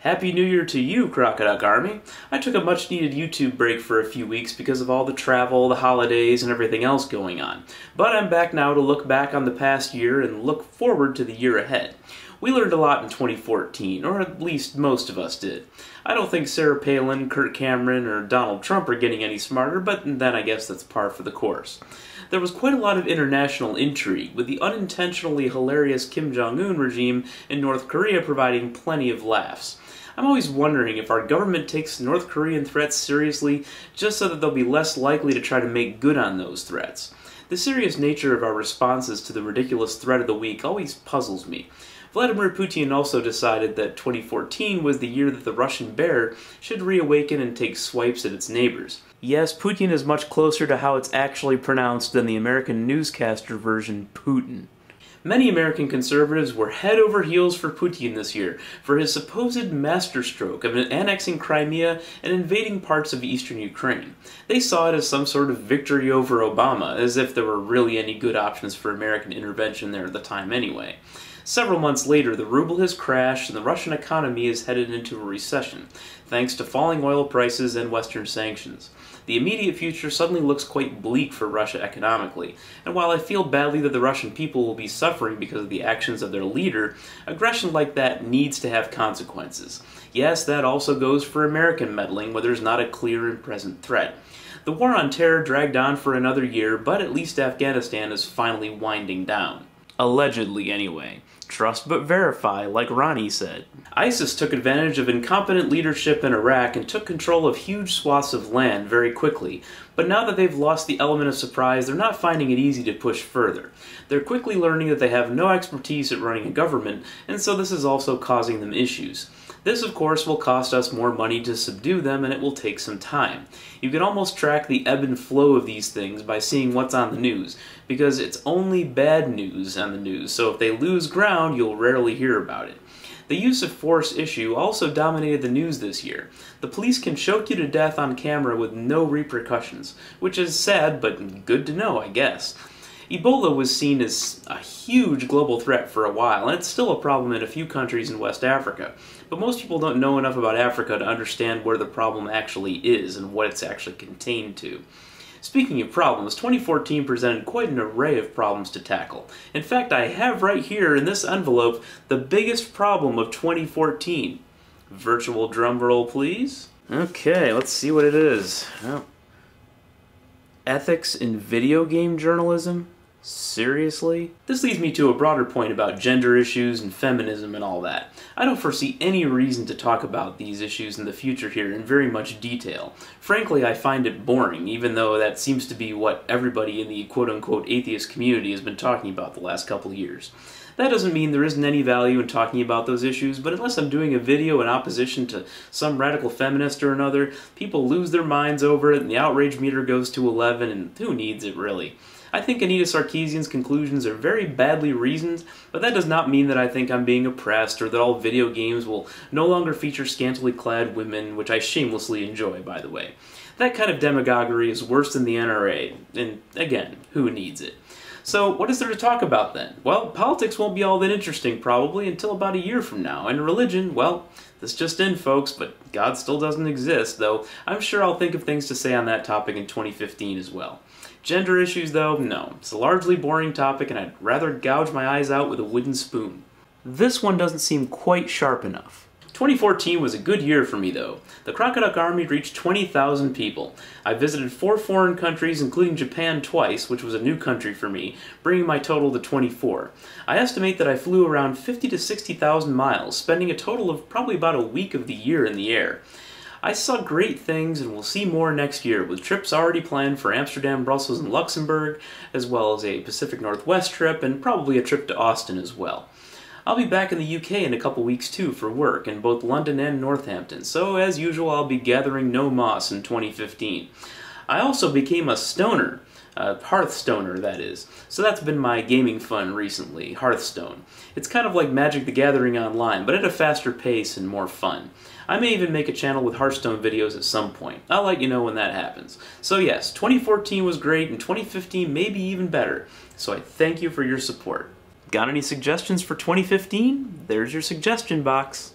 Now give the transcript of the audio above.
Happy New Year to you, Crocodile Army! I took a much-needed YouTube break for a few weeks because of all the travel, the holidays, and everything else going on. But I'm back now to look back on the past year and look forward to the year ahead. We learned a lot in 2014, or at least most of us did. I don't think Sarah Palin, Kurt Cameron, or Donald Trump are getting any smarter, but then I guess that's par for the course. There was quite a lot of international intrigue, with the unintentionally hilarious Kim Jong-un regime in North Korea providing plenty of laughs. I'm always wondering if our government takes North Korean threats seriously just so that they'll be less likely to try to make good on those threats. The serious nature of our responses to the ridiculous threat of the week always puzzles me. Vladimir Putin also decided that 2014 was the year that the Russian bear should reawaken and take swipes at its neighbors. Yes, Putin is much closer to how it's actually pronounced than the American newscaster version Putin. Many American conservatives were head over heels for Putin this year for his supposed masterstroke of annexing Crimea and invading parts of eastern Ukraine. They saw it as some sort of victory over Obama, as if there were really any good options for American intervention there at the time anyway. Several months later, the ruble has crashed and the Russian economy is headed into a recession, thanks to falling oil prices and Western sanctions. The immediate future suddenly looks quite bleak for Russia economically, and while I feel badly that the Russian people will be suffering because of the actions of their leader, aggression like that needs to have consequences. Yes, that also goes for American meddling where there's not a clear and present threat. The war on terror dragged on for another year, but at least Afghanistan is finally winding down. Allegedly, anyway. Trust but verify, like Ronnie said. ISIS took advantage of incompetent leadership in Iraq and took control of huge swaths of land very quickly, but now that they've lost the element of surprise, they're not finding it easy to push further. They're quickly learning that they have no expertise at running a government, and so this is also causing them issues. This, of course, will cost us more money to subdue them, and it will take some time. You can almost track the ebb and flow of these things by seeing what's on the news, because it's only bad news on the news, so if they lose ground, you'll rarely hear about it. The use of force issue also dominated the news this year. The police can choke you to death on camera with no repercussions, which is sad, but good to know, I guess. Ebola was seen as a huge global threat for a while, and it's still a problem in a few countries in West Africa. But most people don't know enough about Africa to understand where the problem actually is and what it's actually contained to. Speaking of problems, 2014 presented quite an array of problems to tackle. In fact, I have right here in this envelope the biggest problem of 2014. Virtual drum roll, please. Okay, let's see what it is. Oh. Ethics in video game journalism? Seriously? This leads me to a broader point about gender issues and feminism and all that. I don't foresee any reason to talk about these issues in the future here in very much detail. Frankly, I find it boring, even though that seems to be what everybody in the quote-unquote atheist community has been talking about the last couple of years. That doesn't mean there isn't any value in talking about those issues, but unless I'm doing a video in opposition to some radical feminist or another, people lose their minds over it and the outrage meter goes to 11, and who needs it really? I think Anita Sarkeesian's conclusions are very badly reasoned, but that does not mean that I think I'm being oppressed or that all video games will no longer feature scantily clad women, which I shamelessly enjoy, by the way. That kind of demagoguery is worse than the NRA, and again, who needs it? So, what is there to talk about then? Well, politics won't be all that interesting probably until about a year from now, and religion, well, this just in folks, but God still doesn't exist, though I'm sure I'll think of things to say on that topic in 2015 as well. Gender issues, though, no. It's a largely boring topic, and I'd rather gouge my eyes out with a wooden spoon. This one doesn't seem quite sharp enough. 2014 was a good year for me, though. The Crocodile Army reached 20,000 people. I visited 4 foreign countries, including Japan twice, which was a new country for me, bringing my total to 24. I estimate that I flew around 50 to 60,000 miles, spending a total of probably about a week of the year in the air. I saw great things and will see more next year, with trips already planned for Amsterdam, Brussels, and Luxembourg, as well as a Pacific Northwest trip and probably a trip to Austin as well. I'll be back in the UK in a couple weeks too for work in both London and Northampton, so as usual I'll be gathering no moss in 2015. I also became a stoner. Hearthstoner, that is. So that's been my gaming fun recently, Hearthstone. It's kind of like Magic the Gathering online, but at a faster pace and more fun. I may even make a channel with Hearthstone videos at some point. I'll let you know when that happens. So yes, 2014 was great, and 2015 may be even better. So I thank you for your support. Got any suggestions for 2015? There's your suggestion box.